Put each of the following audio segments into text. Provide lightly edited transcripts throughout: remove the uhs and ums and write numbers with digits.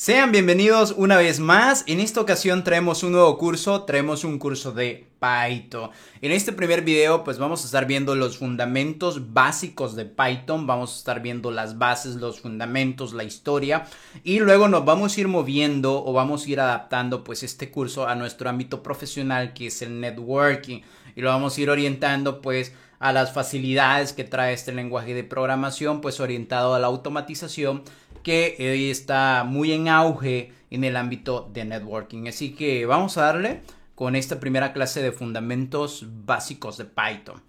Sean bienvenidos una vez más. En esta ocasión traemos un nuevo curso, traemos un curso de Python. En este primer video pues vamos a estar viendo los fundamentos básicos de Python, vamos a estar viendo las bases, los fundamentos, la historia y luego nos vamos a ir moviendo o vamos a ir adaptando pues este curso a nuestro ámbito profesional, que es el networking, y lo vamos a ir orientando pues a las facilidades que trae este lenguaje de programación, pues orientado a la automatización, que hoy está muy en auge en el ámbito de networking. Así que vamos a darle con esta primera clase de fundamentos básicos de Python.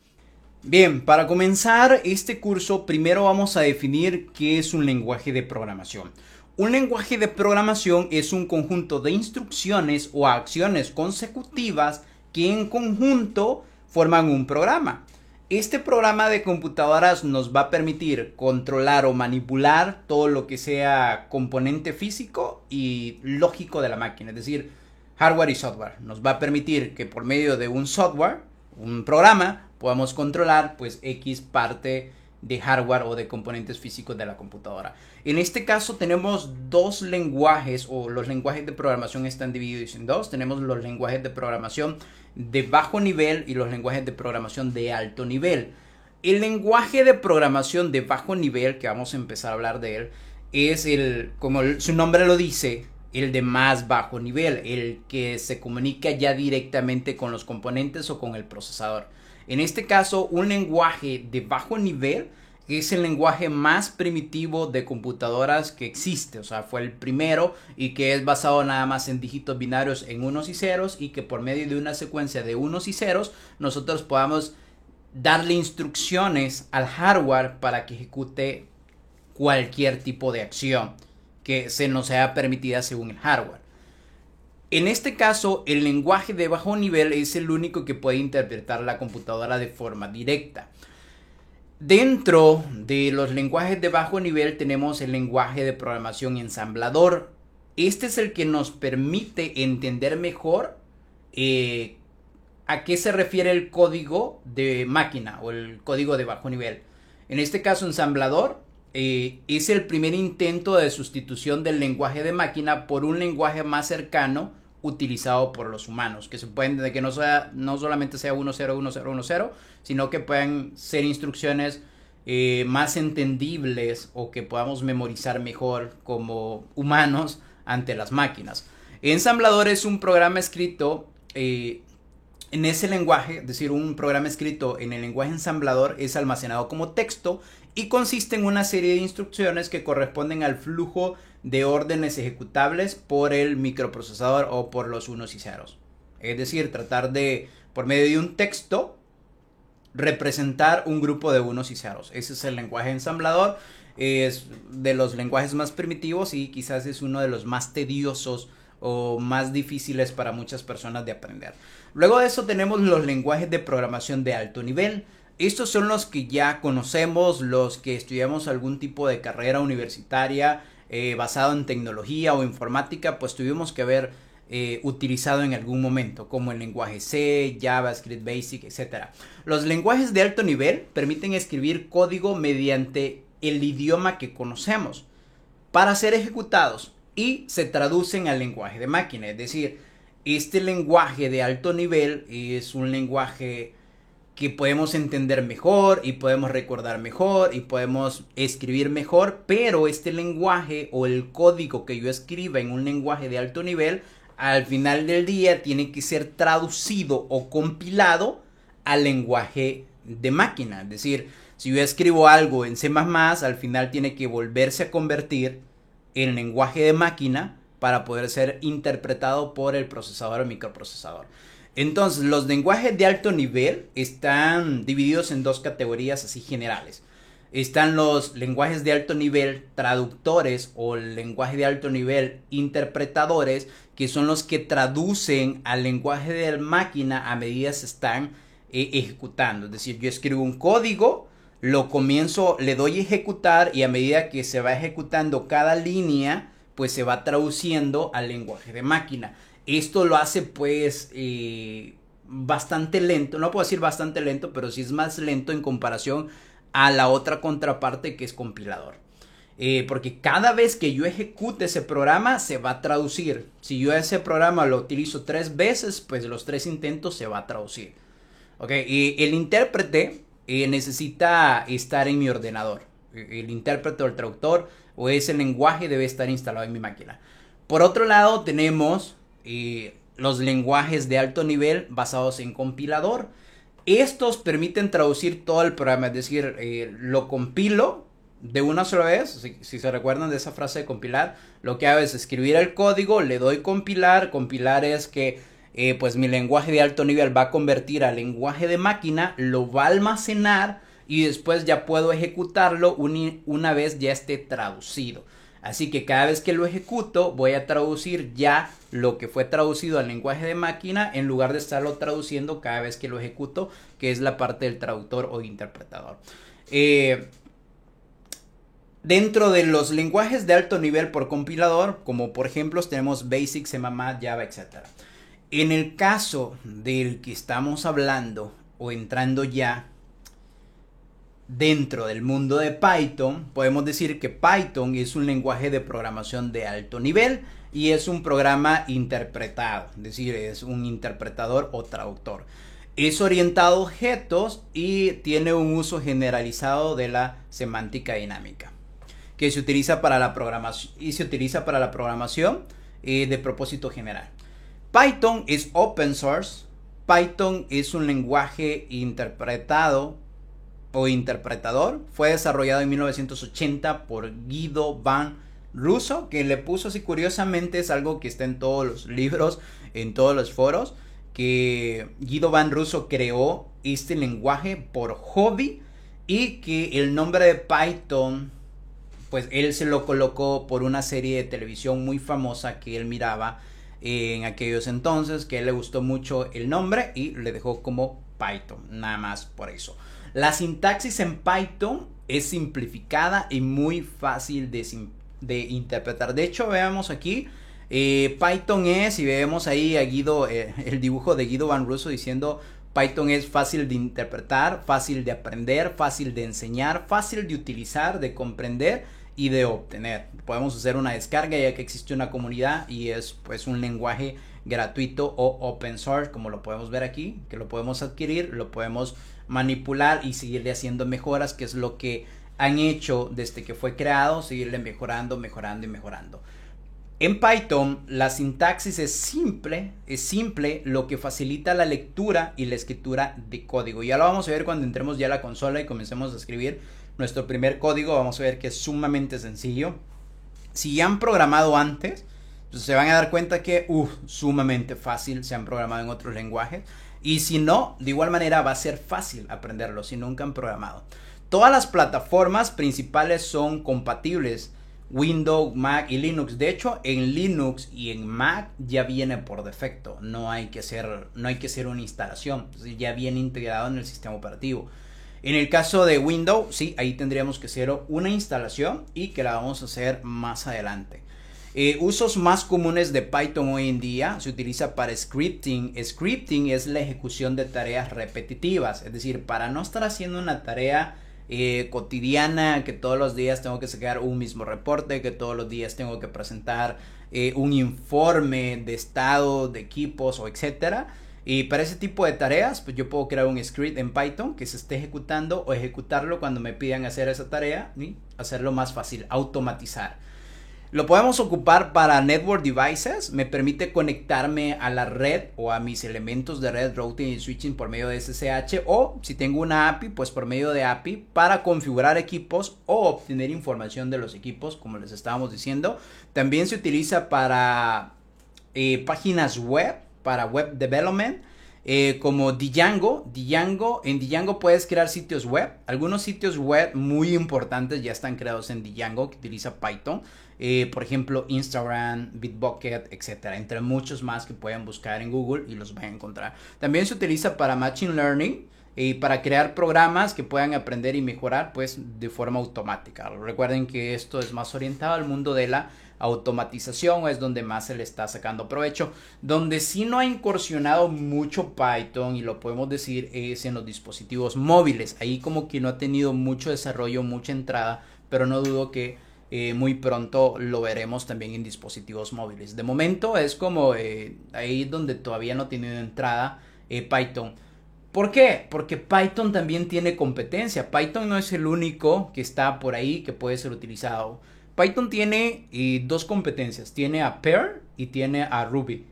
Bien, para comenzar este curso, primero vamos a definir qué es un lenguaje de programación. Un lenguaje de programación es un conjunto de instrucciones o acciones consecutivas que en conjunto forman un programa. Este programa de computadoras nos va a permitir controlar o manipular todo lo que sea componente físico y lógico de la máquina, es decir, hardware y software. Nos va a permitir que por medio de un software, un programa, podamos controlar pues X parte de hardware o de componentes físicos de la computadora. En este caso tenemos dos lenguajes, o los lenguajes de programación están divididos en dos. Tenemos los lenguajes de programación de bajo nivel y los lenguajes de programación de alto nivel. El lenguaje de programación de bajo nivel, que vamos a empezar a hablar de él, es como su nombre lo dice, el de más bajo nivel, el que se comunica ya directamente con los componentes o con el procesador. En este caso, un lenguaje de bajo nivel es el lenguaje más primitivo de computadoras que existe, o sea, fue el primero y que es basado nada más en dígitos binarios en unos y ceros, y que por medio de una secuencia de unos y ceros nosotros podamos darle instrucciones al hardware para que ejecute cualquier tipo de acción que se nos sea permitida según el hardware. En este caso, el lenguaje de bajo nivel es el único que puede interpretar la computadora de forma directa. Dentro de los lenguajes de bajo nivel tenemos el lenguaje de programación ensamblador. Este es el que nos permite entender mejor a qué se refiere el código de máquina o el código de bajo nivel. En este caso, ensamblador es el primer intento de sustitución del lenguaje de máquina por un lenguaje más cercano utilizado por los humanos, que se pueden, de que no solamente sea 101010, sino que puedan ser instrucciones más entendibles o que podamos memorizar mejor como humanos ante las máquinas. Ensamblador es un programa escrito en ese lenguaje, es decir, un programa escrito en el lenguaje ensamblador es almacenado como texto y consiste en una serie de instrucciones que corresponden al flujo de órdenes ejecutables por el microprocesador o por los unos y ceros. Es decir, tratar de, por medio de un texto, representar un grupo de unos y ceros. Ese es el lenguaje ensamblador. Es de los lenguajes más primitivos y quizás es uno de los más tediosos o más difíciles para muchas personas de aprender. Luego de eso tenemos los lenguajes de programación de alto nivel. Estos son los que ya conocemos, los que estudiamos algún tipo de carrera universitaria basado en tecnología o informática, pues tuvimos que haber utilizado en algún momento, como el lenguaje C, JavaScript Basic, etc. Los lenguajes de alto nivel permiten escribir código mediante el idioma que conocemos para ser ejecutados y se traducen al lenguaje de máquina. Es decir, este lenguaje de alto nivel es un lenguaje que podemos entender mejor y podemos recordar mejor y podemos escribir mejor, pero este lenguaje o el código que yo escriba en un lenguaje de alto nivel, al final del día tiene que ser traducido o compilado al lenguaje de máquina. Es decir, si yo escribo algo en C++, al final tiene que volverse a convertir en lenguaje de máquina para poder ser interpretado por el procesador o microprocesador. Entonces, los lenguajes de alto nivel están divididos en dos categorías así generales. Están los lenguajes de alto nivel traductores o el lenguaje de alto nivel interpretadores, que son los que traducen al lenguaje de máquina a medida que se están ejecutando. Es decir, yo escribo un código, lo comienzo, le doy a ejecutar y a medida que se va ejecutando cada línea, pues se va traduciendo al lenguaje de máquina. Esto lo hace pues bastante lento, no puedo decir bastante lento, pero sí es más lento en comparación a la otra contraparte que es compilador. Porque cada vez que yo ejecute ese programa se va a traducir. Si yo ese programa lo utilizo 3 veces, pues los 3 intentos se va a traducir. Ok, y el intérprete necesita estar en mi ordenador. El intérprete o el traductor o ese lenguaje debe estar instalado en mi máquina. Por otro lado tenemos los lenguajes de alto nivel basados en compilador. Estos permiten traducir todo el programa, es decir, lo compilo de una sola vez. Si se recuerdan de esa frase de compilar, lo que hago es escribir el código, le doy compilar. Compilar es que pues mi lenguaje de alto nivel va a convertir al lenguaje de máquina, lo va a almacenar y después ya puedo ejecutarlo una vez ya esté traducido. Así que cada vez que lo ejecuto voy a traducir ya lo que fue traducido al lenguaje de máquina en lugar de estarlo traduciendo cada vez que lo ejecuto, que es la parte del traductor o interpretador. Dentro de los lenguajes de alto nivel por compilador, como por ejemplo tenemos Basic, C++, Java, etc. En el caso del que estamos hablando o entrando ya dentro del mundo de Python, podemos decir que Python es un lenguaje de programación de alto nivel y es un programa interpretado, es decir, es un interpretador o traductor. Es orientado a objetos y tiene un uso generalizado de la semántica dinámica, que se utiliza para la programación de propósito general. Python es open source. Python es un lenguaje interpretado o interpretador. Fue desarrollado en 1980 por Guido van Russo, que le puso así curiosamente, es algo que está en todos los libros, en todos los foros, que Guido van Russo creó este lenguaje por hobby y que el nombre de Python pues él se lo colocó por una serie de televisión muy famosa que él miraba en aquellos entonces, que a él le gustó mucho el nombre y le dejó como Python, nada más por eso. La sintaxis en Python es simplificada y muy fácil de interpretar. De hecho, veamos aquí, Python es, y vemos ahí a Guido, el dibujo de Guido van Russo diciendo Python es fácil de interpretar, fácil de aprender, fácil de enseñar, fácil de utilizar, de comprender y de obtener. Podemos hacer una descarga ya que existe una comunidad y es pues un lenguaje gratuito o open source, como lo podemos ver aquí, que lo podemos adquirir, lo podemos manipular y seguirle haciendo mejoras, que es lo que han hecho desde que fue creado, seguirle mejorando, mejorando y mejorando. En Python la sintaxis es simple, lo que facilita la lectura y la escritura de código. Ya lo vamos a ver cuando entremos ya a la consola y comencemos a escribir nuestro primer código. Vamos a ver que es sumamente sencillo. Si ya han programado antes, pues se van a dar cuenta que sumamente fácil, se han programado en otros lenguajes. Y si no, de igual manera va a ser fácil aprenderlo si nunca han programado. Todas las plataformas principales son compatibles, Windows, Mac y Linux. De hecho, en Linux y en Mac ya viene por defecto. No hay que hacer una instalación. Entonces ya viene integrado en el sistema operativo. En el caso de Windows, sí, ahí tendríamos que hacer una instalación y que la vamos a hacer más adelante. Usos más comunes de Python hoy en día se utiliza para scripting. Scripting es la ejecución de tareas repetitivas, es decir, para no estar haciendo una tarea cotidiana, que todos los días tengo que sacar un mismo reporte, que todos los días tengo que presentar un informe de estado de equipos o etcétera. Y para ese tipo de tareas, pues yo puedo crear un script en Python que se esté ejecutando o ejecutarlo cuando me pidan hacer esa tarea y hacerlo más fácil, automatizar. Lo podemos ocupar para network devices, me permite conectarme a la red o a mis elementos de red, routing y switching por medio de SSH, o si tengo una API, pues por medio de API para configurar equipos o obtener información de los equipos, como les estábamos diciendo. También se utiliza para páginas web, para web development, como Django. En Django puedes crear sitios web. Algunos sitios web muy importantes ya están creados en Django, que utiliza Python. Por ejemplo, Instagram, Bitbucket, etcétera, entre muchos más que pueden buscar en Google y los van a encontrar. También se utiliza para Machine Learning y para crear programas que puedan aprender y mejorar pues de forma automática. Recuerden que esto es más orientado al mundo de la automatización es donde más se le está sacando provecho. Donde sí no ha incursionado mucho Python, y lo podemos decir, es en los dispositivos móviles. Ahí como que no ha tenido mucho desarrollo, mucha entrada, pero no dudo que muy pronto lo veremos también en dispositivos móviles. De momento es como ahí donde todavía no ha tenido entrada Python. ¿Por qué? Porque Python también tiene competencia. Python no es el único que está por ahí que puede ser utilizado. Python tiene dos competencias. Tiene a Perl y tiene a Ruby.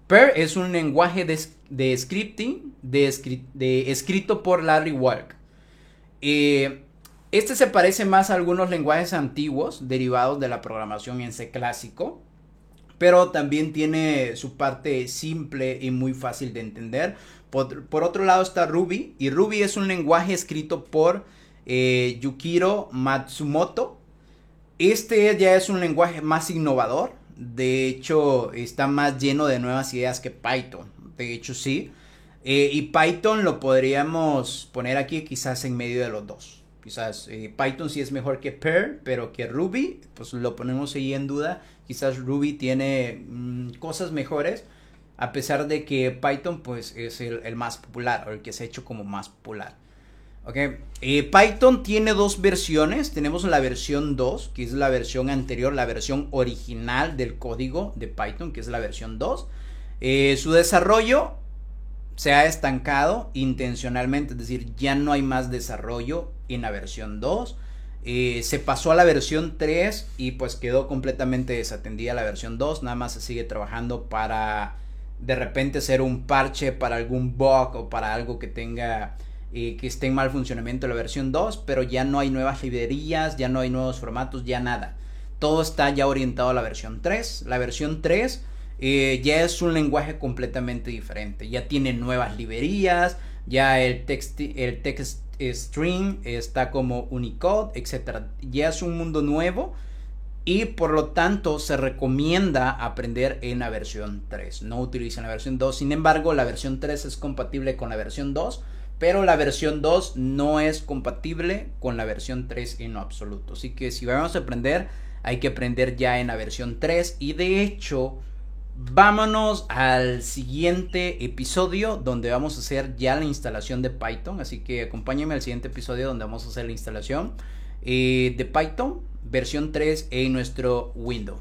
Perl es un lenguaje de scripting escrito por Larry Walk. Este se parece más a algunos lenguajes antiguos derivados de la programación en C clásico, pero también tiene su parte simple y muy fácil de entender. Por otro lado está Ruby, y Ruby es un lenguaje escrito por Yukiro Matsumoto. Este ya es un lenguaje más innovador. De hecho, está más lleno de nuevas ideas que Python. De hecho, sí. Y Python lo podríamos poner aquí quizás en medio de los dos. Quizás Python sí es mejor que Perl, pero que Ruby, pues lo ponemos ahí en duda. Quizás Ruby tiene cosas mejores, a pesar de que Python pues es el más popular, o el que se ha hecho como más popular. Okay. Python tiene dos versiones. Tenemos la versión 2, que es la versión anterior, la versión original del código de Python, que es la versión 2. Su desarrollo se ha estancado intencionalmente, es decir, ya no hay más desarrollo en la versión 2. Se pasó a la versión 3 y pues quedó completamente desatendida la versión 2. Nada más se sigue trabajando para de repente ser un parche para algún bug o para algo que tenga que esté en mal funcionamiento la versión 2, pero ya no hay nuevas librerías, ya no hay nuevos formatos, ya nada. Todo está ya orientado a la versión 3. La versión 3 ya es un lenguaje completamente diferente. Ya tiene nuevas librerías, ya el text string está como Unicode, etc. Ya es un mundo nuevo, y por lo tanto se recomienda aprender en la versión 3. No utilicen la versión 2. Sin embargo, la versión 3 es compatible con la versión 2. Pero la versión 2 no es compatible con la versión 3 en lo absoluto. Así que si vamos a aprender, hay que aprender ya en la versión 3. Y de hecho, vámonos al siguiente episodio, donde vamos a hacer ya la instalación de Python. Así que acompáñenme al siguiente episodio, donde vamos a hacer la instalación de Python versión 3 en nuestro Windows.